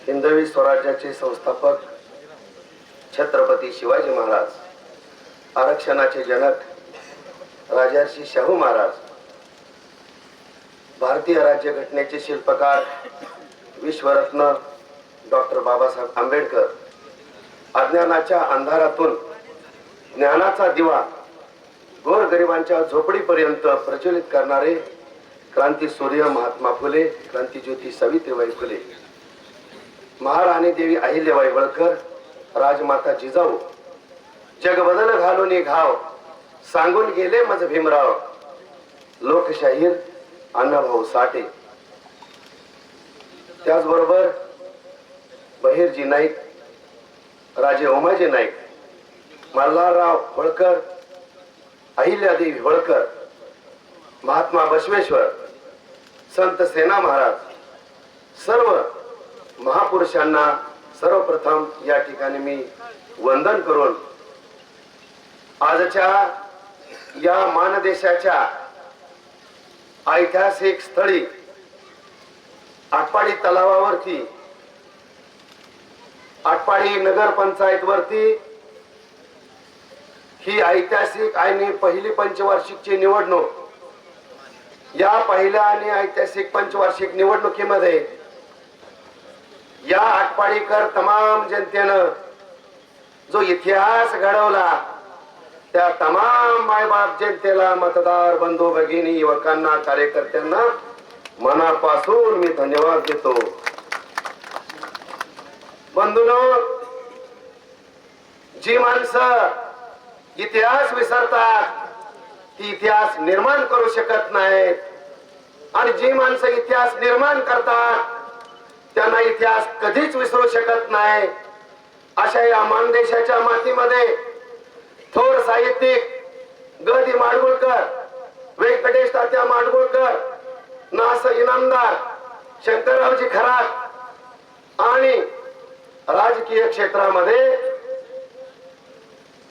हिंदवी स्वराज्याचे संस्थापक छत्रपती शिवाजी महाराज, आरक्षणाचे जनक राजर्षी शाहू महाराज, भारतीय राज्यघटनेचे शिल्पकार विश्वरत्न डॉक्टर बाबासाहेब आंबेडकर, अज्ञानाच्या अंधारातून ज्ञानाचा दिवा गोरगरिबांच्या झोपडीपर्यंत प्रज्वलित करणारे क्रांती सूर्य महात्मा फुले, क्रांतीज्योती सावित्रीबाई फुले, महाराणी देवी अहिल्याबाई होळकर, राजमाता जिजाऊ, जगबदल घालून घाव सांगून गेले मज भीमराव, लोकशाहीर अण्णाभाऊ साठे, त्याचबरोबर बहिर्जी नाईक, राजे ओमाजी नाईक, मल्हारराव होळकर, अहिल्यादेवी होळकर, महात्मा बसवेश्वर, संत सेना महाराज, सर्व महापुरुषांना सर्वप्रथम या ठिकाणी मी वंदन करून आजच्या या मानदेशाच्या ऐतिहासिक स्थळी आटपाडी तलावावरती, आटपाडी नगर पंचायत वरती ही ऐतिहासिक आणि पहिली पंचवार्षिकची निवडणूक, या पहिल्या आणि ऐतिहासिक पंचवार्षिक निवडणुकीमध्ये या आटपाडीकर तमाम जनतेनं जो इतिहास घडवला, त्या तमाम मायबाप जनतेला, मतदार बंधू भगिनी, युवकांना, कार्यकर्त्यांना मनापासून मी धन्यवाद देतो. बंधूंनो, जी माणसं इतिहास विसरतात ती इतिहास निर्माण करू शकत नाहीत, आणि जी माणसं इतिहास निर्माण करतात त्यांना इतिहास कधीच विसरू शकत नाही. अशा या मानदेशाच्या मातीमध्ये थोर साहित्यिक ग दी माडगुळकर, व्यंकटेश तात्या माडगुळकर, नास इनामदार शंकररावजी खरात आणि राजकीय क्षेत्रामध्ये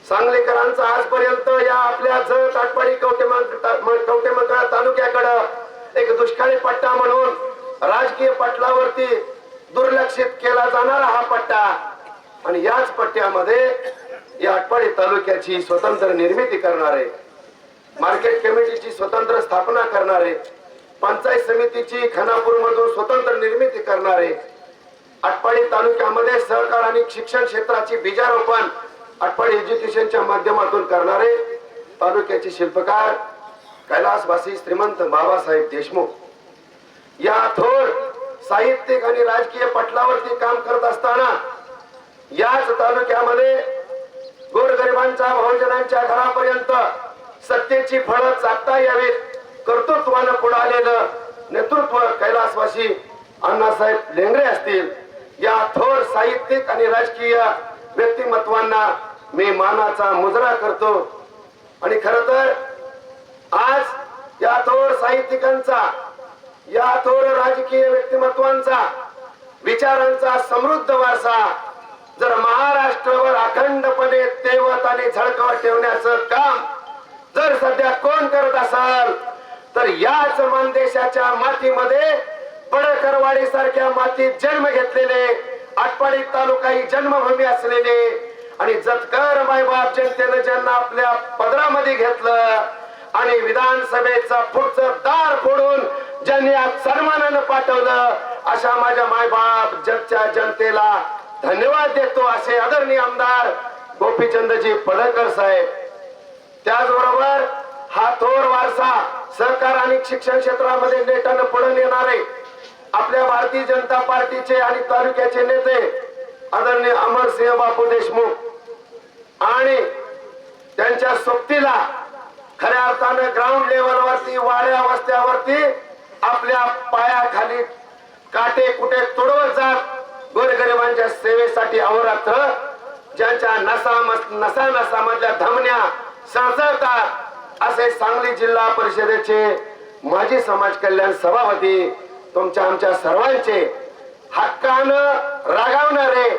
सांगलीकरांचा आजपर्यंत या आपल्या जत आटपाडी कवटेमंकाळ तालुक्याकडे एक दुष्काळी पट्टा म्हणून राजकीय पटलावरती दुर्लक्षित केला जाणारा हा पट्टा, आणि याच पट्ट्यामध्ये या आटपाडी तालुक्याची स्वतंत्र निर्मिती करणारे, मार्केट कमिटीची स्वतंत्र स्थापना करणारे, पंचायत समितीची खानापूर मधून स्वतंत्र निर्मिती करणारे, आटपाडी तालुक्यामध्ये सहकार आणि शिक्षण क्षेत्राची बीजारोपण आटपाडी एज्युकेशनच्या माध्यमातून करणारे तालुक्याचे शिल्पकार कैलासवासी श्रीमंत बाबासाहेब देशमुख, या थोर साहित्यिक आणि राजकीय पटलावरती काम करत असताना याच तालुक्यामध्ये गोरगरिबांच्या, बहुजनांच्या घरापर्यंत सत्तेची फळं चाकता यावीत कर्तृत्वानं पुढालेलं नेतृत्व कैलासवासी अण्णासाहेब लेंगरे असतील, या थोर साहित्यिक आणि राजकीय व्यक्तिमत्वांना मी मानाचा मुजरा करतो. आणि खर तर आज या थोर साहित्यिकांचा, या थोर राजकीय व्यक्तिमत्वांचा, विचारांचा समृद्ध वारसा जर महाराष्ट्रावर अखंडपणे तेवत आणि झळकवत ठेवण्याचं काम जर सध्या कोण करत असाल तर याच मानदेशाच्या मातीमध्ये पडकरवाडी सारख्या मातीत जन्म घेतलेले, आटपाडी तालुका ही जन्मभूमी असलेले आणि जतकर मायबाप जनतेनं ज्यांना आपल्या पदरामध्ये घेतलं आणि विधानसभेचा पुढचं दार फोडून ज्यांनी आज सन्मानानं पाठवलं, अशा माझ्या मायबाप जगच्या जनतेला धन्यवाद देतो. असे आदरणीय आमदार गोपीचंदजी पडळकर साहेब, त्याचबरोबर हा थोर वारसा सहकार आणि शिक्षण क्षेत्रामध्ये नेटानं पुढे नेणारे आपल्या भारतीय जनता पार्टीचे आणि तालुक्याचे नेते आदरणीय अमरसिंह बापू देशमुख, आणि त्यांच्या सोबतीला खऱ्या अर्थानं ग्राउंड लेवलवरती, वाड्या वस्त्यावरती आपल्या पायाखाली काटे कुठे तुडवत जात गोरगरिबांच्या सेवेसाठी अहोरात्र ज्यांच्या नसामधल्या धमन्या सळसळतात असे सांगली जिल्हा परिषदेचे माजी समाज कल्याण सभापती, तुमच्या आमच्या सर्वांचे हक्कानं रागावणारे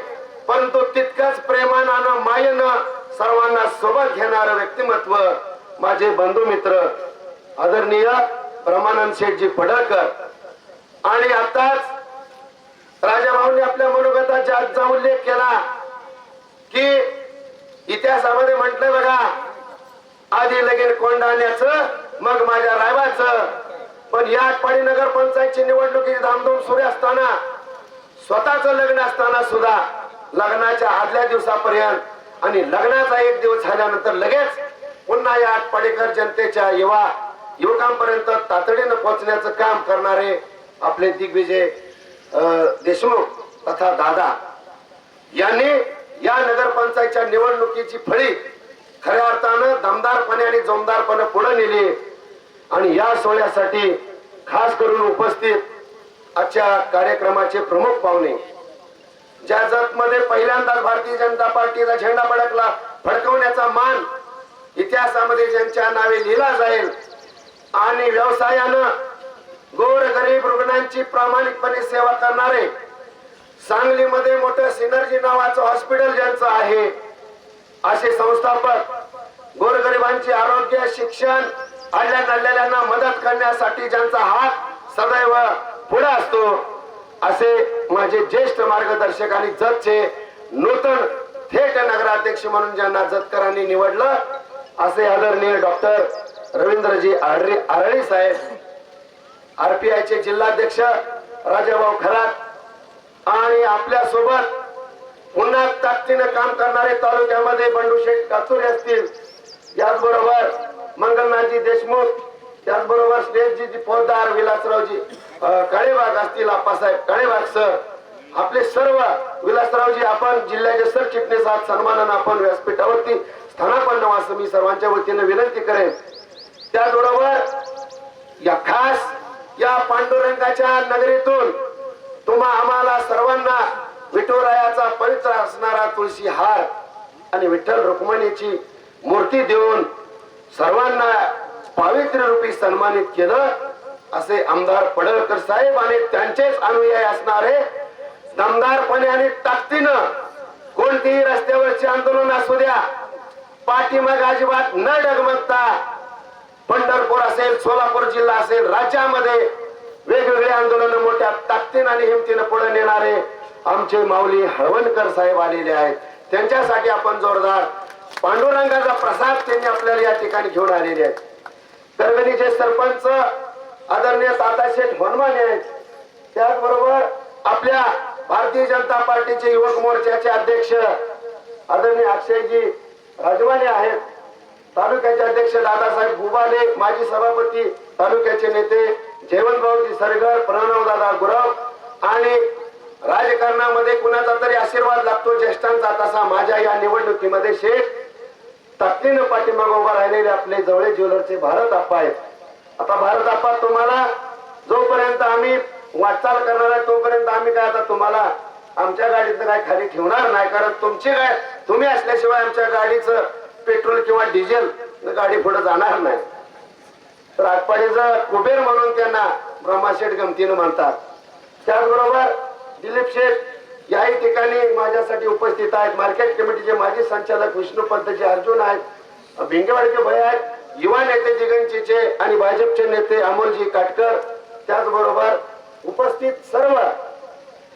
परंतु तितकंच प्रेमानं मायेनं सर्वांना सोबत घेणारं व्यक्तिमत्व माझे बंधू मित्र आदरणीय ब्रह्मानंद शेठजी पडळकर, आणि आताच राजाभाऊंनी आपल्या मनोगतात ज्याचा उल्लेख केला की इतिहासामध्ये म्हटलं बघा, आधी लगीन कोंडाण्याचं मग माझ्या रायबाचं. पण या आटपाडी नगर पंचायतची निवडणुकीची धामधूम सुरू असताना, स्वतःच लग्न असताना सुद्धा लग्नाच्या आदल्या दिवसापर्यंत आणि लग्नाचा एक दिवस झाल्यानंतर लगेच पुन्हा या आटपाडीकर जनतेच्या युवकांपर्यंत तातडीनं पोहोचण्याचं काम करणारे आपले दिग्विजय देशमुख तथा दादा यांनी या नगरपंचायतच्या निवडणुकीची फळी खऱ्या अर्थानं दमदारपणे आणि जोमदारपणे पुढे नेली. आणि या सोहळ्यासाठी खास करून उपस्थित आजच्या कार्यक्रमाचे प्रमुख पाहुणे, ज्या जतमध्ये पहिल्यांदाच भारतीय जनता पार्टीचा झेंडा फडकवण्याचा मान इतिहासामध्ये ज्यांच्या नावे लिहिला जाईल आणि व्यवसायानं गोर गरीब रुग्णांची प्रामाणिकपणे सेवा करणारे, सांगलीमध्ये मोठं सिनर्जी नावाचं हॉस्पिटल ज्यांचं आहे, असे संस्थापक, गोरगरिबांचे आरोग्य, शिक्षण, आडल्या नडलेल्यांना मदत करण्यासाठी ज्यांचा हात सदैव पुढे असतो, असे माझे ज्येष्ठ मार्गदर्शक आणि जतचे नूतन थेट नगराध्यक्ष म्हणून ज्यांना जतकरांनी निवडलं, असे आदरणीय डॉक्टर रवींद्रजी आरळी साहेब, आरपीआयचे जिल्हाध्यक्ष राजाभाऊ खरात आणि आपल्या सोबत पुन्हा ताकदीने काम करणारे तालुक्यामध्ये बंडूशेठ काचुरे असतील, याचबरोबर मंगलनाथजी देशमुख, त्याचबरोबर श्रेयसजी पोद्दार, विलासरावजी काळेबाग असतील, आप्पासाहेब काळेबाग सर, आपले सर्व विलासरावजी, आपण जिल्ह्याचे सरचिटणीस आहात, सन्मानानं आपण व्यासपीठावरती स्थानापन्न असं मी सर्वांच्या वतीने विनंती करेन. त्याचबरोबर या खास या पांडुरंगाच्या नगरीतून आम्हाला सर्वांना विठुरायाचा पवित्र असणारा तुळशी हार आणि विठ्ठल रुक्मिणीची मूर्ती देऊन सर्वांना पावित्र्य रूपी सन्मानित केलं. असे आमदार पडळकर साहेब आणि त्यांचेच अनुयायी असणारे दमदारपणे आणि ताकदीनं कोणतीही रस्त्यावरचे आंदोलन असू द्या, पाठीमाग अजिबात न डगमगता पंढरपूर असेल, सोलापूर जिल्हा असेल, राज्यामध्ये वेगवेगळे आंदोलन मोठ्या ताकदीनं आणि हिमतीनं पुढे नेणारे आमचे माऊली हळवणकर साहेब आलेले आहेत. त्यांच्यासाठी आपण जोरदार पांडुरंगाचा प्रसाद त्यांनी आपल्याला या ठिकाणी घेऊन आलेले आहेत. करगणीचे सरपंच आदरणीय ताताशेठ हनुमाने आहेत, त्याचबरोबर आपल्या भारतीय जनता पार्टीचे युवक मोर्चाचे अध्यक्ष आदरणीय अक्षयजी राजवाने आहेत, तालुक्याचे अध्यक्ष दादासाहेब गुबाले, माजी सभापती, तालुक्याचे नेते जयवंतभाऊजी सरगर, प्रणवदादा गुरव आणि राजकारणामध्ये कुणाचा तरी आशीर्वाद लागतो ज्येष्ठांचा, तसा माझ्या या निवडणुकीमध्ये शेठ ताकदीनं पाठीमागे उभा राहिलेले आपले जवळे ज्वेलरचे भारत आप्पा आहेत. आता भारत आप्पा, तुम्हाला जोपर्यंत आम्ही वाटचाल करणार आहे तोपर्यंत आम्ही काय आता तुम्हाला आमच्या गाडीतनं काय खाली ठेवणार नाही, कारण तुमची काय तुम्ही असल्याशिवाय आमच्या गाडीचं पेट्रोल किंवा डिझेल गाडी पुढे जाणार नाही. तर आटपाडीचं कुबेर म्हणून त्यांना ब्रह्माशेठ गमतीनं म्हणतात. त्याचबरोबर दिलीप शेठ याही ठिकाणी माझ्यासाठी उपस्थित आहेत. मार्केट कमिटीचे माजी संचालक विष्णुपंतजी अर्जुन आहेत, भिंगेवाडीचे भय आहेत, युवा नेते जिगनचीचे आणि भाजपचे नेते अमोलजी काटकर, त्याचबरोबर उपस्थित सर्व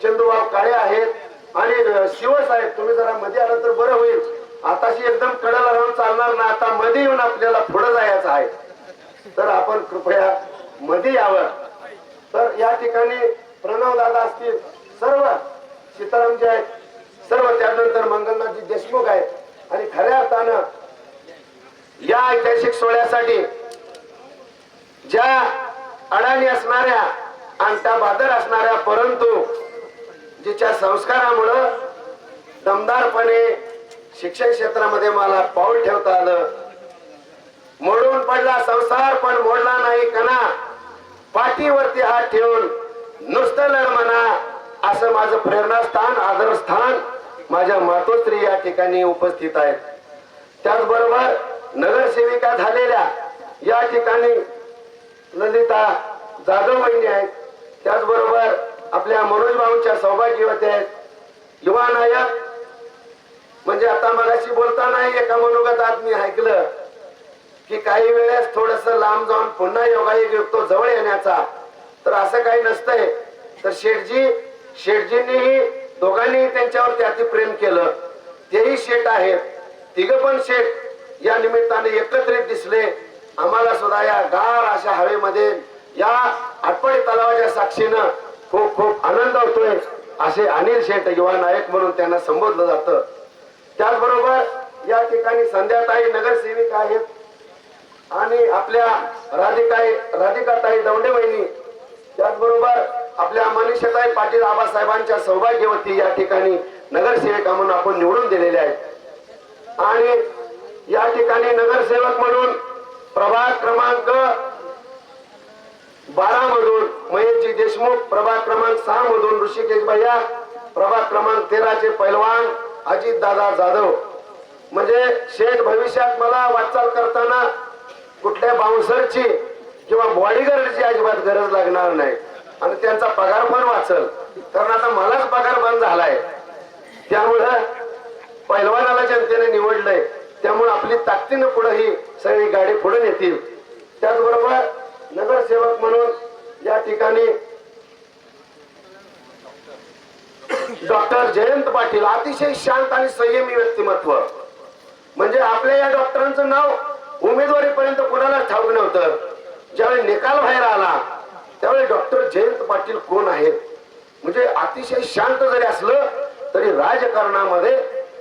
चंदूबाब काळे आहेत आणि शिवसाहेब. तुम्ही जरा मध्ये आलं तर बरं होईल, आताशी एकदम कडेला राहून चालणार ना, आता मध्ये येऊन आपल्याला पुढे जायचं आहे, तर आपण कृपया मध्ये यावं. तर या ठिकाणी प्रणव दादा असतील, सर्व सीतारामजी आहेत, सर्व त्यानंतर मंगलनाथजी देशमुख आहेत आणि खऱ्या अर्थानं या ऐतिहासिक सोहळ्यासाठी ज्या अडाणी असणाऱ्या अंगठा बादर असणाऱ्या, परंतु जिच्या संस्कारामुळं दमदारपणे शिक्षण क्षेत्रामध्ये मला पाऊल ठेवता आलं. मोडून पडला संसार पण मोडला नाही कणा, पाठीवरती हात ठेवून नुसतं लढ म्हणा, असं माझं प्रेरणास्थान, आदरस्थान माझ्या मातोश्री या ठिकाणी उपस्थित आहेत. त्याचबरोबर नगरसेविका झालेल्या या ठिकाणी ललिता जाधव वहिनी आहेत, त्याचबरोबर आपल्या मनोज भाऊंच्या सौभाग्यवती आहेत. युवा नायक म्हणजे आता मगाशी बोलताना एका मनोगतात मी ऐकलं की काही वेळेस थोडस लांब जाऊन पुन्हा योगायोग तो जवळ येण्याचा, तर असं काही नसतंय. तर शेठजी शेठजींनीही दोघांनीही त्यांच्यावरती अति प्रेम केलं. तेही शेठ आहेत. तिघ पण शेठ या निमित्ताने एकत्रित दिसले. आम्हाला सुद्धा या गार अशा हवेमध्ये या आटपाडी तलावाच्या साक्षीनं खूप खूप आनंद होतोय. असे अनिल शेठ युवा नायक म्हणून त्यांना संबोधलं जातं. त्याचबरोबर या ठिकाणी संध्याताई नगरसेविका आहेत आणि आपल्या राधिकाताई दौंडे वहिनी, त्याचबरोबर आपल्या मनीषाताई पाटील आबासाहेबांच्या सौभाग्यवती या ठिकाणी नगरसेविका म्हणून आपण निवडून दिलेले आहेत. आणि या ठिकाणी नगरसेवक म्हणून प्रभाग क्रमांक 12 मधून महेशजी देशमुख, प्रभाग क्रमांक 6 मधून ऋषिकेश भैया, प्रभाग क्रमांक 13 चे पैलवान अजित दादा जाधव. म्हणजे शेठ भविष्यात मला वाटचाल करताना कुठल्या बाउन्सरची किंवा बॉडीगार्डची अजिबात गरज लागणार नाही आणि त्यांचा पगार पण वाचल. कारण आता मलाच पगार बंद झालाय. त्यामुळं पैलवानाला जनतेने निवडलंय. त्यामुळे आपली ताकदीनं पुढे ही सगळी गाडी पुढे नेतील. त्याचबरोबर नगरसेवक म्हणून या ठिकाणी डॉक्टर जयंत पाटील, अतिशय शांत आणि संयमी व्यक्तिमत्व. म्हणजे आपल्या या डॉक्टरांचं नाव उमेदवारीपर्यंत कुणाला ठाऊक नव्हतं. ज्यावेळी निकाल बाहेर आला त्यावेळी डॉक्टर जयंत पाटील कोण आहेत, म्हणजे अतिशय शांत जरी असलं तरी राजकारणामध्ये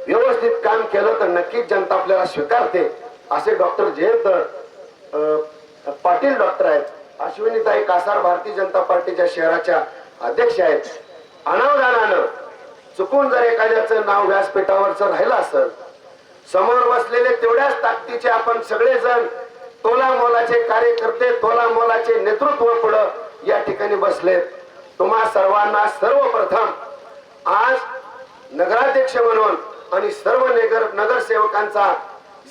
व्यवस्थित काम केलं तर नक्कीच जनता आपल्याला स्वीकारते. असे डॉक्टर जयंत पाटील डॉक्टर आहेत. अश्विनीताई कासार भारतीय जनता पार्टीच्या शहराच्या अध्यक्ष आहेत. अनावधानानं चुकून जर एखाद्याचं नाव व्यासपीठावरच राहिलं असेल, समोर बसलेले तेवढ्याच ताकदीचे आपण सगळेजण तोला मोलाचे कार्यकर्ते, तोला मोलाचे नेतृत्व पुढं या ठिकाणी बसलेत. तुम्हा सर्वांना सर्वप्रथम आज नगराध्यक्ष म्हणून आणि सर्व नगरसेवकांचा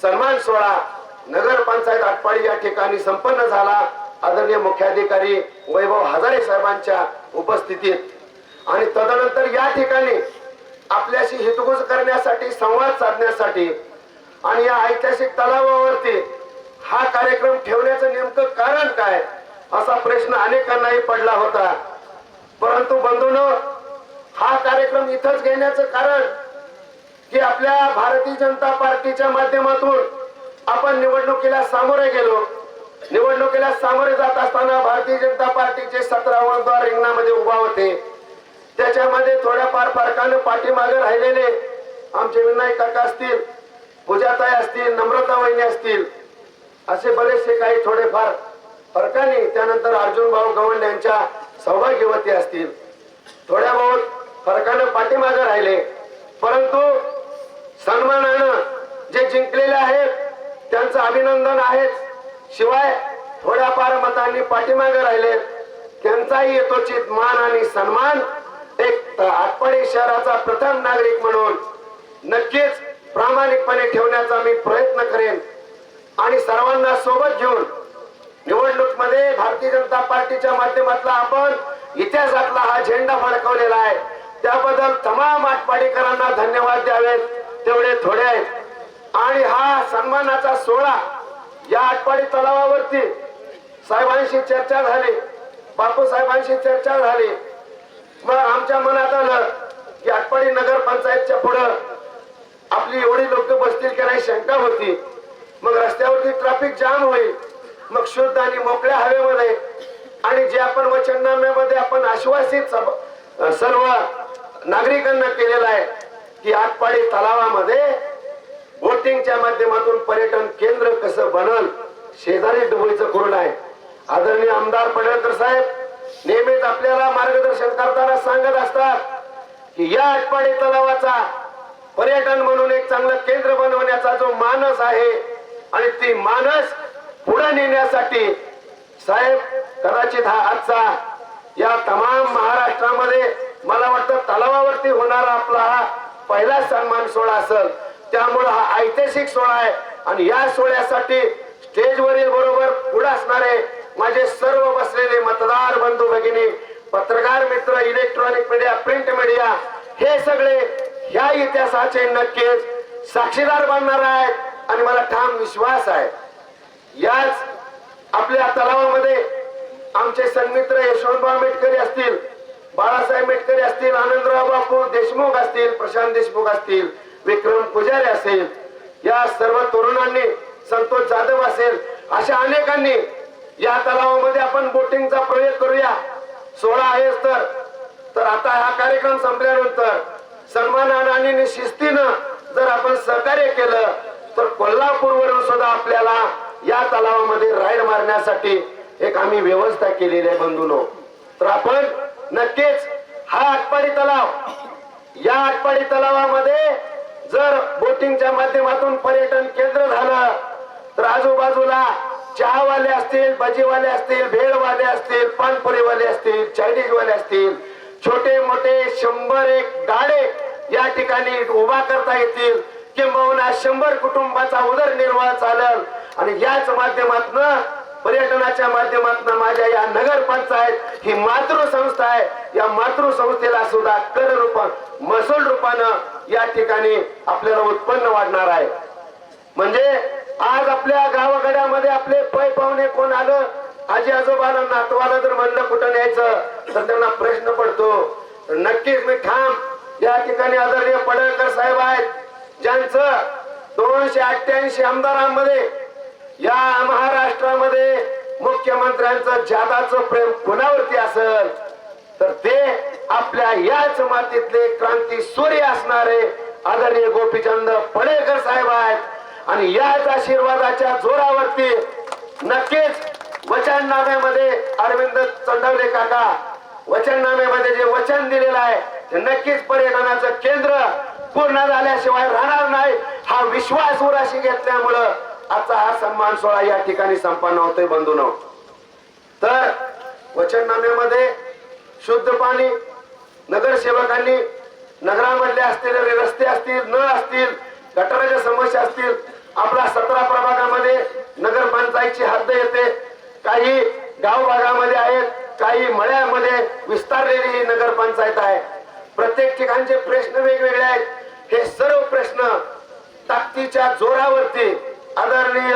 सन्मान सोहळा नगरपंचायत आटपाडी या ठिकाणी संपन्न झाला. आदरणीय मुख्याधिकारी वैभव हजारे साहेबांच्या उपस्थितीत. आणि तदनंतर या ठिकाणी आपल्याशी हितगुज करण्यासाठी, संवाद साधण्यासाठी आणि या ऐतिहासिक तलावावरती हा कार्यक्रम ठेवण्याचं नेमकं कारण काय असा प्रश्न अनेकांनाही पडला होता. परंतु बंधूंनो, हा कार्यक्रम इथंच घेण्याचं कारण की आपल्या भारतीय जनता पार्टीच्या माध्यमातून आपण निवडणुकीला सामोरे गेलो. निवडणुकीला सामोरे जात असताना भारतीय जनता पार्टीचे 17 उमेदवार रिंगणामध्ये उभा होते. त्याच्यामध्ये थोड्याफार फरकानं पाठीमागे राहिलेले आमचे विनायक काका असतील, पूजाताई असतील, नम्रता वहिनी असतील, असे बरेचसे काही थोडेफार फरकाने, त्यानंतर अर्जुन भाऊ गवंड यांच्या सौभाग्यवती असतील, थोड्या बहुत फरकानं पाठीमागे राहिले. परंतु सन्मानानं जे जिंकलेले आहेत त्यांचं अभिनंदन आहे. शिवाय थोड्याफार मतांनी पाठीमागे राहिले त्यांचाही यथोचित मान आणि सन्मान एक आटपाडी शहराचा प्रथम नागरिक म्हणून नक्कीच प्रामाणिकपणे ठेवण्याचा मी प्रयत्न करेन. आणि सर्वांना सोबत घेऊन निवडणूक मध्ये भारतीय जनता पार्टीच्या माध्यमातून आपण इतिहासातला हा झेंडा फडकवलेला आहे. त्याबद्दल तमाम आटपाडीकरांना धन्यवाद द्यावेत तेवढे थोडे आहेत. आणि हा सन्मानाचा सोहळा या आटपाडी तलावावरती साहेबांशी चर्चा झाली, बापू साहेबांशी चर्चा झाली. मग आमच्या मनात आलं की आटपाडी नगर पंचायतच्या पुढं आपली एवढी लोक बसतील की नाही शंका होती. मग रस्त्यावरती ट्रॅफिक जाम होईल. मग शुद्ध आणि मोकळ्या हवेमध्ये आणि जे आपण वचननाम्यामध्ये आपण आश्वासित सर्व नागरिकांना केलेलं आहे की आटपाडी तलावामध्ये बोटिंगच्या माध्यमातून पर्यटन केंद्र कसं बनल, शेजारी डुबळीचं कुरण आहे. आदरणीय आमदार पडळकर साहेब नेहमीच आपल्याला मार्गदर्शन करताना सांगत असतात की या आटपाडी तलावाचा पर्यटन म्हणून एक चांगलं केंद्र बनवण्याचा जो मानस आहे आणि ती मानस पुढे नेण्यासाठी साहेब कदाचित हा आजचा या तमाम महाराष्ट्रामध्ये मला वाटतं तलावावरती होणारा आपला हा पहिला सन्मान सोहळा असेल. त्यामुळे हा ऐतिहासिक सोहळा आहे आणि या सोहळ्यासाठी स्टेजवरील बरोबर पुढे असणारे माझे सर्व बसलेले मतदार बंधू भगिनी, पत्रकार मित्र, इलेक्ट्रॉनिक मीडिया, प्रिंट मीडिया, हे सगळे ह्या इतिहासाचे नक्कीच साक्षीदार बनणार आहेत. आणि मला ठाम विश्वास आहे याच आपल्या तलावामध्ये आमचे सन्मित्र यशवंतराव मेटकरी असतील, बाळासाहेब मेटकरी असतील, आनंदराव बापू देशमुख असतील, प्रशांत देशमुख असतील, विक्रम पुजारी असेल, या सर्व तरुणांनी, संतोष जाधव असेल, अशा अनेकांनी या तलावामध्ये आपण बोटिंगचा प्रयोग करूया. 16 आहेच तर आता हा कार्यक्रम संपल्यानंतर सन्मानानं आणि शिस्तीनं जर आपण सहकार्य केलं तर कोल्हापूरवरून सुद्धा आपल्याला या तलावामध्ये राईड मारण्यासाठी एक आम्ही व्यवस्था केलेली आहे बंधूंनो. तर आपण नक्कीच हा आटपाडी तलाव, या आटपाडी तलावामध्ये जर बोटिंगच्या माध्यमातून पर्यटन केंद्र झालं तर आजूबाजूला चहावाले असतील, भजीवाले असतील, भेळवाले असतील, पानपुरीवाले असतील, चायनीजवाले असतील, छोटे मोठे 101 गाडे या ठिकाणी उभा करता येतील, किंबहुना 100 कुटुंबाचा उदरनिर्वाह चालेल. आणि याच माध्यमातून, पर्यटनाच्या माध्यमातून माझ्या या नगरपंचायत ही मातृसंस्था आहे, या मातृसंस्थेला सुद्धा कर रूप, महसूल रूपानं या ठिकाणी आपल्याला उत्पन्न वाढणार आहे. म्हणजे आज आपल्या गावागड्यामध्ये आपले पै पाहुणे कोण आलं, आजी आजोबाला नातवाला जर म्हणलं कुठं न्यायचं तर त्यांना प्रश्न पडतो. तर नक्कीच मी ठाम या ठिकाणी आदरणीय पडळकर साहेब आहेत, ज्यांचं 288 आमदारांमध्ये या महाराष्ट्रामध्ये मुख्यमंत्र्यांचं जादाचं प्रेम कोणावरती असेल तर ते आपल्या याच मातीतले क्रांती सूर्य असणारे आदरणीय गोपीचंद पडळकर साहेब आहेत. आणि याच आशीर्वादाच्या जोरावरती नक्कीच वचननाम्यामध्ये अरविंद चंडवले काका वचननाम्यामध्ये जे वचन दिलेलं आहे ते नक्कीच पर्यटनाचं केंद्र पूर्ण झाल्याशिवाय राहणार नाही, हा विश्वास उराशी घेतल्यामुळं आजचा हा सन्मान सोहळा या ठिकाणी संपन्न होतोय बंधूंनो. तर वचननाम्यामध्ये शुद्ध पाणी, नगरसेवकांनी नगरामधले असलेले रस्ते असतील, नळ असतील, गटाराच्या समस्या असतील, आपला 17 प्रभागामध्ये नगरपंचायतची हद्द येते, काही गाव भागामध्ये आहेत, काही मळ्यामध्ये विस्तारलेली ही नगरपंचायत आहे. प्रत्येक ठिकाणचे प्रश्न वेगवेगळे आहेत. हे सर्व प्रश्न ताकदीच्या जोरावरती आदरणीय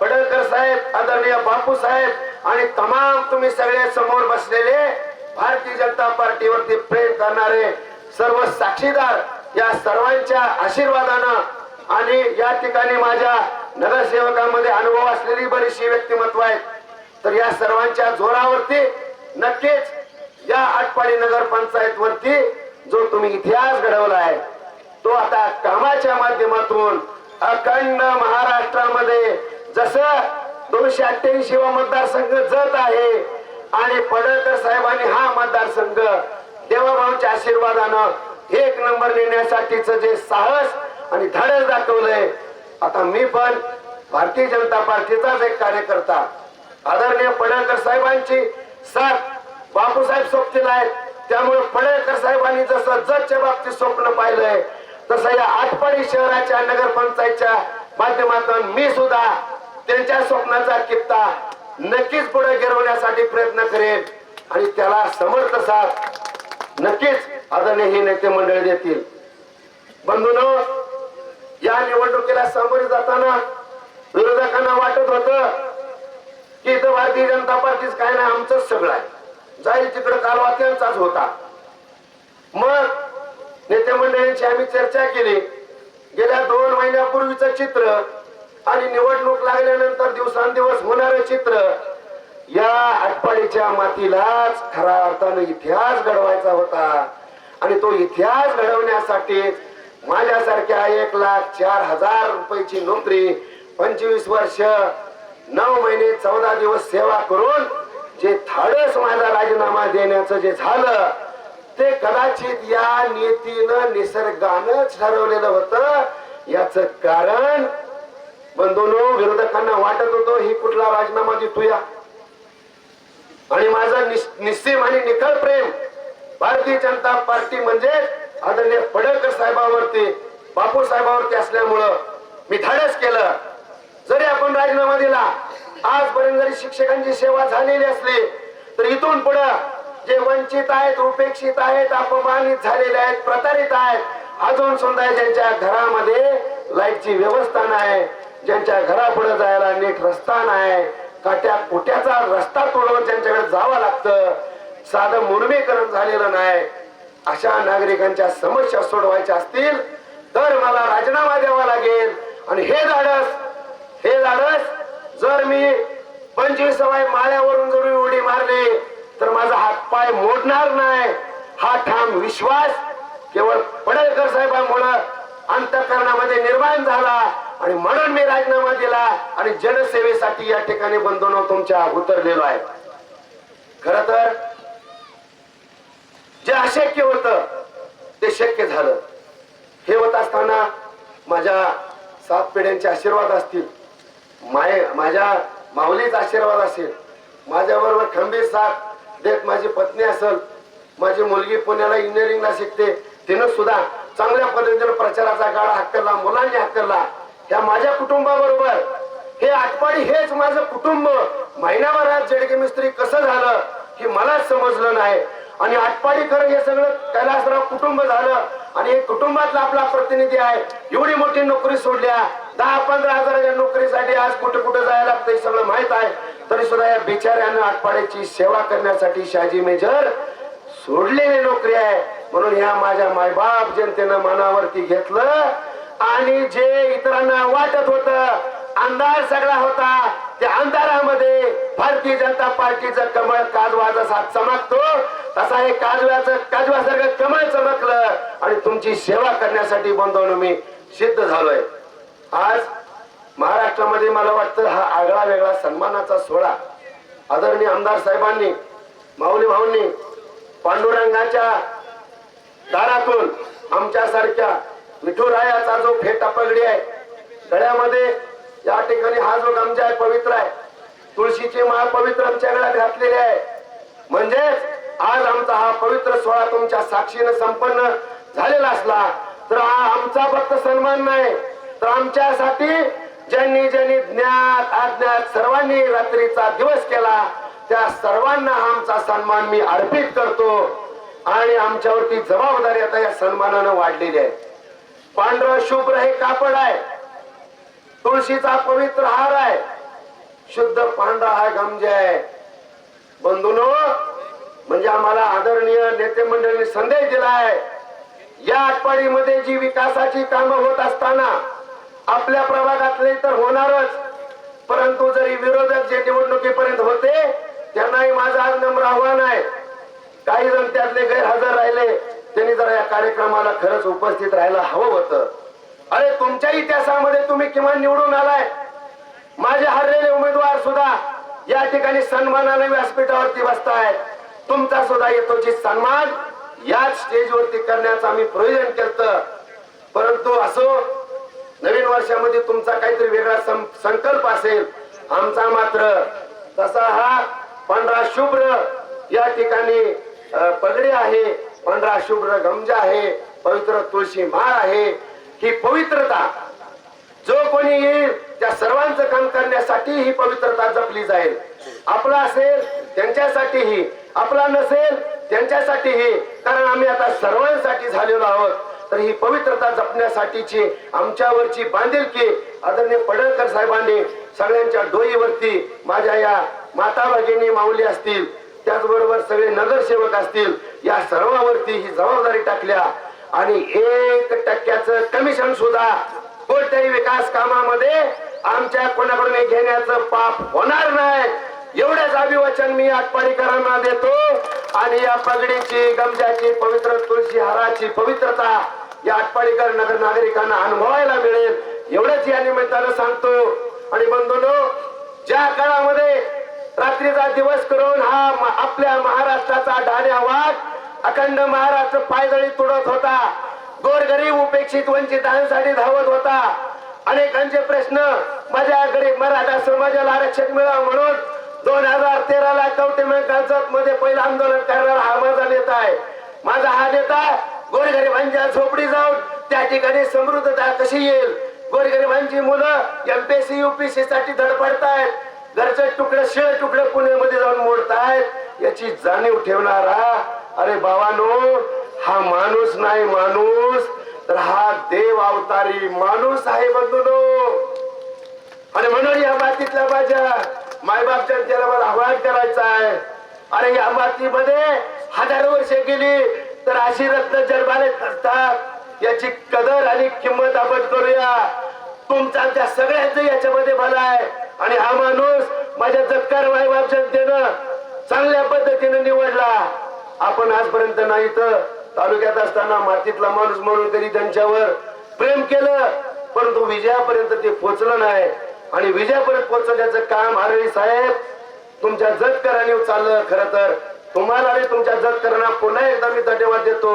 पडळकर साहेब, आदरणीय बापू साहेब आणि तमाम तुम्ही सगळे समोर बसलेले भारतीय जनता पार्टीवरती प्रेम करणारे सर्व साक्षीदार, या सर्वांच्या आशीर्वादानं आणि या ठिकाणी माझ्या नगरसेवकांमध्ये अनुभव असलेली बरीचशी व्यक्तिमत्व आहेत, तर या सर्वांच्या जोरावरती नक्कीच या आटपाडी नगरपंचायत वरती जो तुम्ही इतिहास घडवला आहे तो आता कामाच्या माध्यमातून अखंड महाराष्ट्रामध्ये जसं 288 मतदारसंघ जत आहे आणि पडळकर साहेबांनी हा मतदारसंघ देवाभाऊच्या आशीर्वादानं 1 नंबर नेण्यासाठीच जे साहस आणि धाडस दाखवलंय, आता मी पण भारतीय जनता पार्टीचाच एक कार्यकर्ता, आदरणीय पडळकर साहेबांची साथ बापूसाहेब सोबतीला आहेत. त्यामुळे पडळकर साहेबांनी जसं जतच्या बाबतीत स्वप्न पाहिलंय तसं या आटपाडी शहराच्या नगरपंचायतच्या माध्यमातून मी सुद्धा त्यांच्या स्वप्नाचा कित्ता नक्कीच पुढे गिरवण्यासाठी प्रयत्न करेन आणि त्याला समर्थ साथ नक्कीच आदरणीय ही नेते मंडळी देतील. बंधूंनो, या निवडणुकीला सामोरे जाताना विरोधकांना वाटत होतं की इथं भारतीय जनता पार्टीच काय नाही, आमचंच सगळं आहे, जाईल तिकडे कालवा त्यांचाच होता. मग नेते मंडळींची आम्ही चर्चा केली. गेल्या 2 महिन्यापूर्वीचं चित्र आणि निवडणूक लागल्यानंतर दिवसांदिवस होणारं चित्र, या आटपाडीच्या मातीलाच खऱ्या अर्थानं इतिहास घडवायचा होता. आणि तो इतिहास घडवण्यासाठी माझ्यासारख्या 1,04,000 रुपयाची नोकरी, 25 वर्ष 9 महिने 14 दिवस सेवा करून जे धाडस माझा राजीनामा देण्याचं जे झालं ते कदाचित या नियतीनं निसर्गानंच ठरवलेलं होतं. याच कारण बंधूंनो, विरोधकांना वाटत होतं ही कुठला राजीनामा देतोया, आणि माझं निस्सीम आणि निखळ प्रेम भारतीय जनता पार्टी म्हणजे आदरणीय पडळकर साहेबांवरती, बापू साहेबांवरती असल्यामुळं मी धाडस केलं. जरी आपण राजीनामा दिला, आजपर्यंत जरी शिक्षकांची सेवा झालेली असली तर इथून पुढे जे वंचित आहेत, उपेक्षित आहेत, अपमानित झालेले आहेत, प्रतारित आहेत, अजून सुद्धा ज्यांच्या घरामध्ये लाईटची व्यवस्था नाही, ज्यांच्या घरापुढे जायला नीट रस्ता नाही, काट्या कुट्याचा रस्ता तोडून त्यांच्याकडे जावं लागतं, साधं मुर्मीकरण झालेलं नाही. अशा नागरिकांच्या समस्या सोडवायच्या असतील तर मला राजीनामा द्यावा लागेल. आणि हे धाडस जर मी 25व्या माळ्यावरून जर उडी मारली तर माझा हातपाय मोडणार नाही. हा ठाम विश्वास केवळ पडळकर साहेबांमुळे अंतःकरणामध्ये निर्माण झाला आणि म्हणून मी राजीनामा दिला आणि जनसेवेसाठी या ठिकाणी बंधूंनो तुमच्या उतरलेलो आहे. खर तर जे अशक्य होतं ते शक्य झालं. हे होत असताना माझ्या 7 पिढ्यांचे आशीर्वाद असतील, माझ्या माऊलीचा आशीर्वाद असेल, माझ्या बरोबर खंबीर साथ देत माझी पत्नी असेल, माझी मुलगी पुण्याला इंजिनिअरिंगला शिकते, तिनं सुद्धा चांगल्या पद्धतीने प्रचाराचा गाडा हाकलला, मुलांनी हाकलला. ह्या माझ्या कुटुंबाबरोबर हे आटपाडी हेच माझं कुटुंब. महिनाभरात जेडगे मिस्त्री कसं झालं हे मलाच समजलं नाही. आणि आटपाडीकर हे सगळं कैलासराव कुटुंब झालं आणि हे कुटुंबातला आपला प्रतिनिधी आहे. एवढी मोठी नोकरी सोडल्या, 10-15 हजाराच्या नोकरीसाठी आज कुठे कुठे जायला लागतं हे सगळं माहित आहे. तरी सुद्धा या बिचाऱ्यानं आटपाडीची सेवा करण्यासाठी शहाजी मेजर सोडलेली नोकरी आहे. म्हणून ह्या माझ्या मायबाप जनतेनं मनावरती घेतलं आणि जे इतरांना वाटत होत अंधार सगळा होता, त्या अंधारामध्ये भारतीय जनता पार्टीचं कमळ काजवा जसा चमकतो तसा हे काजव्यासारखं कमळ चमकलं आणि तुमची सेवा करण्यासाठी बंधूंनो मी सिद्ध झालोय. आज महाराष्ट्रामध्ये मला वाटतं हा आगळा वेगळा सन्मानाचा सोहळा आदरणीय आमदार साहेबांनी, माऊली भाऊंनी पांडुरंगाच्या दारातून आमच्यासारख्या विठुरायाचा जो फेटा पगडी आहे गळ्यामध्ये, या ठिकाणी हा जो गमजा आहे पवित्र आहे, तुळशीची माळ पवित्र आमच्या गळ्यात घातलेली आहे. म्हणजेच आज आमचा हा पवित्र सोहळा तुमच्या साक्षीने संपन्न झालेला असला तर हा आमचा फक्त सन्मान नाही तर आमच्यासाठी ज्यांनी ज्यांनी ज्ञात अज्ञात सर्वांनी रात्रीचा दिवस केला त्या सर्वांना आमचा सन्मान मी अर्पित करतो. आणि आमच्यावरती जबाबदारी आता या सन्मानानं वाढलेली आहे. पांढरं शुभ्र हे कापड आहे, तुळशीचा पवित्र हार आहे, शुद्ध पांढरा हा गमजा आहे. बंधूंनो, म्हणजे आम्हाला आदरणीय नेते मंडळींनी संदेश दिला आहे. या आटपाडीमध्ये जी विकासाची कामं होत असताना आपल्या प्रभागातले तर होणारच, परंतु जरी विरोधक जे निवडणुकीपर्यंत होते त्यांनाही माझं आज नम्र आव्हान आहे. काही जण त्यातले गैरहजर राहिले, त्यांनी जरा या कार्यक्रमाला खरंच उपस्थित राहायला हवं होतं. अरे तुमच्या इतिहासामध्ये तुम्ही किमान निवडून आलाय. माझे हरलेले उमेदवार सुद्धा या ठिकाणी सन्मानाने व्यासपीठावरती बसतायत. तुमचा सुद्धा येतोची सन्मान याच स्टेजवरती करण्याचं आम्ही प्रयोजन केलं. परंतु असो, नवीन वर्षामध्ये तुमचा काहीतरी वेगळा संकल्प असेल. आमचा मात्र तसा हा पांढरा शुभ्र या ठिकाणी पगडी आहे, पांढरा शुभ्र गमजा आहे, पवित्र तुळशी माळ आहे. ही पवित्रता जो कोणी येईल त्या सर्वांचं काम करण्यासाठी ही पवित्रता जपली जाईल. आपला असेल त्यांच्यासाठीही, आपला नसेल त्यांच्यासाठीही, कारण आम्ही आता सर्वांसाठी झालेलो आहोत. तर ही पवित्रता जपण्यासाठीची आमच्यावरची बांधिलकी आदरणीय पडळकर साहेबांनी सगळ्यांच्या डोईवरती, माझ्या या माता भगिनी माऊली असतील, त्याचबरोबर सगळे नगरसेवक असतील, या सर्वांवरती ही जबाबदारी टाकल्या. आणि 1% कमिशन सुद्धा कोणत्याही विकास कामामध्ये आमच्या कोणाकडून घेण्याचं पाप होणार नाही, एवढेच अभिवचन मी आटपाडीकरांना देतो. आणि या पगडीची, गमजाची, पवित्र तुळशी हाराची पवित्रता या आटपाडीकर नगर नागरिकांना अनुभवायला मिळेल, एवढेच या निमित्तानं सांगतो. आणि बंधूंनो, ज्या काळामध्ये रात्रीचा दिवस करून हा आपल्या महाराष्ट्राचा ढाण्या वाघ अखंड महाराष्ट्र पायदळी तुडत होता, गोरगरीब उपेक्षित वंचितांसाठी धावत होता, अनेकांचे प्रश्न माझ्या गरीब मराठा समाजाला आरक्षण मिळावं म्हणून 2013ला कवटेमंकाळजत मध्ये पहिलं आंदोलन करणारा हा माझा नेता आहे. माझा हा नेता गोरगरिबांच्या झोपडी जाऊन त्या ठिकाणी समृद्धता कशी येईल, गोरगरिबांची मुलं एमपीएससी युपीएससी साठी धडपडतायत, घरचे तुकडे शिळे तुकडे पुण्यामध्ये जाऊन मोडतायत, याची जाणीव ठेवणारा, अरे बाबांनो, हा माणूस नाही माणूस तर हा देव अवतारी माणूस आहे बंधूंनो. आणि म्हणून या बातीतल्या माझ्या मायबाप जनतेला मला आवाहन करायचं आहे, अरे या मातीमध्ये हजारो वर्ष गेली तर अशी रत्न जन्माले असतात, याची कदर आणि किंमत आपण करूया. तुमचा त्या सगळ्यांचं याच्यामध्ये भला आहे. आणि हा माणूस माझ्या जत्कार मायबाप जनतेनं चांगल्या पद्धतीने निवडला. आपण आजपर्यंत नाही तर तालुक्यात असताना मातीतला माणूस म्हणून तरी त्यांच्यावर प्रेम केलं, परंतु विजयापर्यंत ते पोचलं नाही. आणि विजयापर्यंत पोचवण्याचं काम आरळी साहेब तुमच्या जतकरांनी चाललं. खरं तर तुम्हाला आणि तुमच्या जतकरांना पुन्हा एकदा मी धन्यवाद देतो.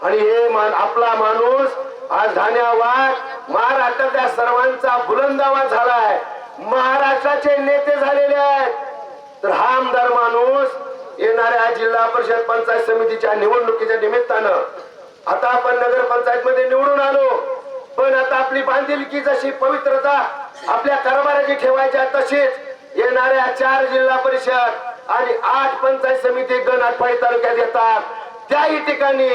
आणि हे आपला माणूस आज धान्यावाद महाराष्ट्रातल्या सर्वांचा बुलंद आवाज झालाय, महाराष्ट्राचे नेते झालेले आहेत. तर हा आमदार माणूस येणाऱ्या जिल्हा परिषद पंचायत समितीच्या निवडणुकीच्या निमित्तानं आता आपण नगरपंचायत मध्ये निवडून आलो, पण आता आपली बांधिलकी जशी पवित्रता आपल्या कारभाराची ठेवायची तशीच येणाऱ्या 4 जिल्हा परिषद आणि 8 पंचायत समिती गण आटपाडी तालुक्यात येतात. त्याही ठिकाणी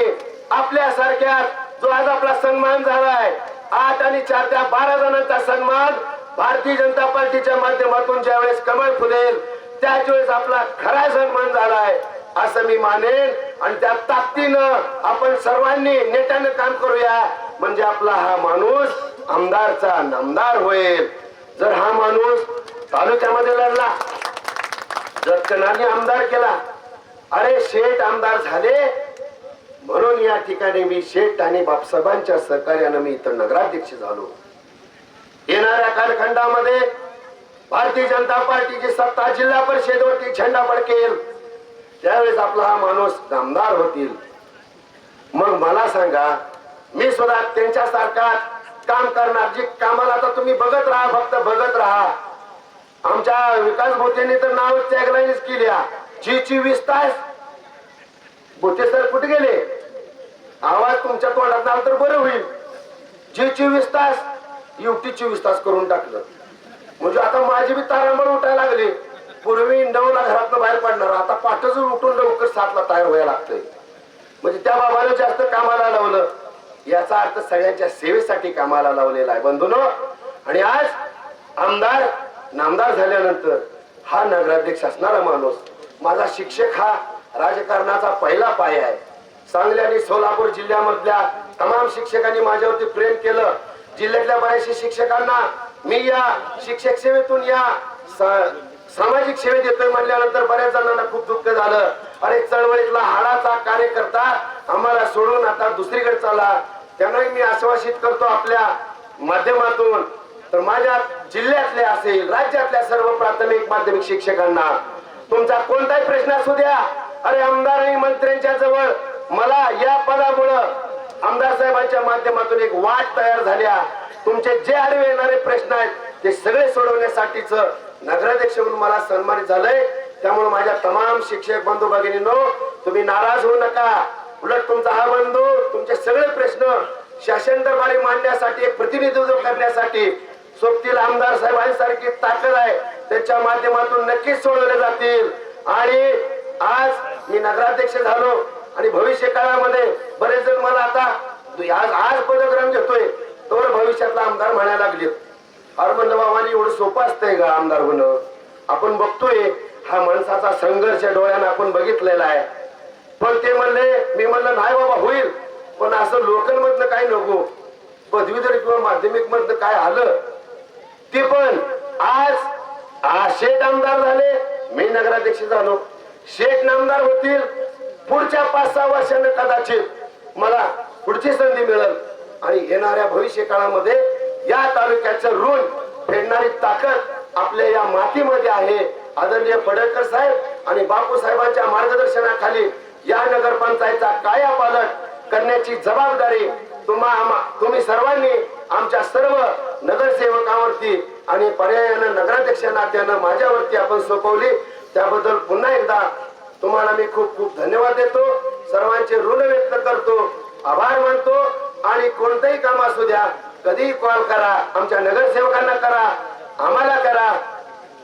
आपल्यासारख्या जो आज आपला सन्मान झालाय 8 आणि 4 त्या 12 जणांचा सन्मान भारतीय जनता पार्टीच्या माध्यमातून ज्यावेळेस कमळ फुलेल त्याच वेळेस आपला खरा सन्मान झालाय असं मी मानेन. आणि त्या ताकदीनं आपण सर्वांनी नेटानं काम करूया, म्हणजे आपला हा माणूस आमदारचा नामदार होईल. जर हा माणूस तालुक्यामध्ये लढला, जर कणाने आमदार केला, अरे शेठ आमदार झाले म्हणून या ठिकाणी मी शेठ आणि बापसाहेबांच्या सहकार्यानं मी इथं नगराध्यक्ष झालो. येणाऱ्या कालखंडामध्ये भारतीय जनता पार्टीची सत्ता जिल्हा परिषदेवरती झेंडा फडकेल, त्यावेळेस आपला हा माणूस आमदार होतील. मग मला सांगा, मी सुद्धा त्यांच्यासारखा काम करणार. जी कामाला आता तुम्ही बघत राहा, फक्त बघत राहा. आमच्या विकास भोतेंनी तर नाव टॅगलाईनच केली, जी 20 तास. भोते सर कुठे गेले? आवाज तुमच्या तोंडात आला तर बरं होईल. जी 24 तास युटी 24 तास करून टाकलं. म्हणजे आता माझी बी तारांबळ उठायला लागली. पूर्वी 9ला घरातनं बाहेर पडणार, आता पाठच उठून लवकर 7ला तयार व्हायला लागतंय. म्हणजे त्या बाबाने जास्त कामाला लावलं. याचा अर्थ सगळ्यांच्या सेवेसाठी कामाला लावलेला आहे बंधूनो. आणि आज आमदार नामदार झाल्यानंतर हा नगराध्यक्ष असणारा माणूस माझा शिक्षक हा राजकारणाचा पहिला पाया आहे. सांगली आणि सोलापूर जिल्ह्यामधल्या तमाम शिक्षकांनी माझ्यावरती प्रेम केलं. जिल्ह्यातल्या बऱ्याचशा शिक्षकांना मी या शिक्षक सेवेतून या सामाजिक सेवेत येतोय म्हणल्यानंतर बऱ्याच जणांना खूप दुःख झालं. अरे चळवळीतला हाडाचा कार्यकर्ता आम्हाला सोडून आता दुसरीकडे चालला. त्यांनाही मी आश्वासित करतो आपल्या माध्यमातून, तर माझ्या जिल्ह्यातले असेल राज्यातल्या सर्व प्राथमिक माध्यमिक शिक्षकांना तुमचा कोणताही प्रश्न असू द्या, अरे आमदार आणि मंत्र्यांच्या जवळ मला या पदामुळं आमदार साहेबांच्या माध्यमातून एक वाट तयार झाल्या. तुमचे जे आडवे येणारे प्रश्न आहेत ते सगळे सोडवण्यासाठीच नगराध्यक्ष म्हणून मला सन्मानित झालंय. त्यामुळे माझ्या तमाम शिक्षक बंधू भगिनींनो, तुम्ही नाराज होऊ नका. उलट तुमचा हा बंधू तुमचे सगळे प्रश्न शासन दरबारी मांडण्यासाठी, एक प्रतिनिधित्व करण्यासाठी सोबतील आमदार साहेबांसारखी ताकद आहे, त्याच्या माध्यमातून नक्कीच सोडवले जातील. आणि आज मी नगराध्यक्ष झालो आणि भविष्य काळामध्ये बरेच जण मला आता आज पदग्रहण घेतोय तर भविष्यातला आमदार म्हणायला लागले. अरे म्हणलं बाबांनी एवढं सोपं असतंय का आमदार होणं? आपण बघतोय हा माणसाचा संघर्ष डोळ्यानं आपण बघितलेला आहे. पण ते म्हणले, मी म्हणलं नाही बाबा होईल, पण असं लोकल मधनं काय नको, पदवीधर किंवा माध्यमिक मधनं काय आलं ते. पण आज शेठ आमदार झाले, मी नगराध्यक्ष झालो. शेठ नामदार होतील, पुढच्या 5-6 वर्षांनी कदाचित मला पुढची संधी मिळेल. आणि येणाऱ्या भविष्य काळामध्ये या तालुक्याचं ऋण फेडणारी ताकद आपल्या या मातीमध्ये आहे. आदरणीय पडळकर साहेब आणि बापू साहेबांच्या मार्गदर्शनाखाली या नगरपंचायतचा कायापालट करण्याची जबाबदारी तुम्ही सर्वांनी आमच्या सर्व नगरसेवकांवरती आणि पर्यायानं नगराध्यक्ष नात्यानं माझ्यावरती आपण सोपवली. त्याबद्दल पुन्हा एकदा तुम्हाला मी खूप खूप धन्यवाद देतो. सर्वांचे ऋण व्यक्त करतो, आभार मानतो. आणि कोणतंही काम असू द्या, कधीही कॉल करा, आमच्या नगरसेवकांना करा, आम्हाला करा.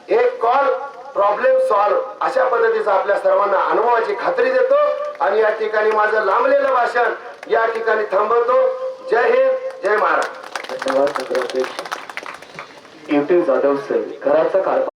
एक कॉल प्रॉब्लेम सॉल्व अशा पद्धतीचा आपल्या सर्वांना अनुभवाची खात्री देतो. आणि या ठिकाणी माझं लांबलेलं भाषण या ठिकाणी थांबवतो. जय हिंद, जय महाराष्ट्र. धन्यवाद. जाधव सर घराचा कारभार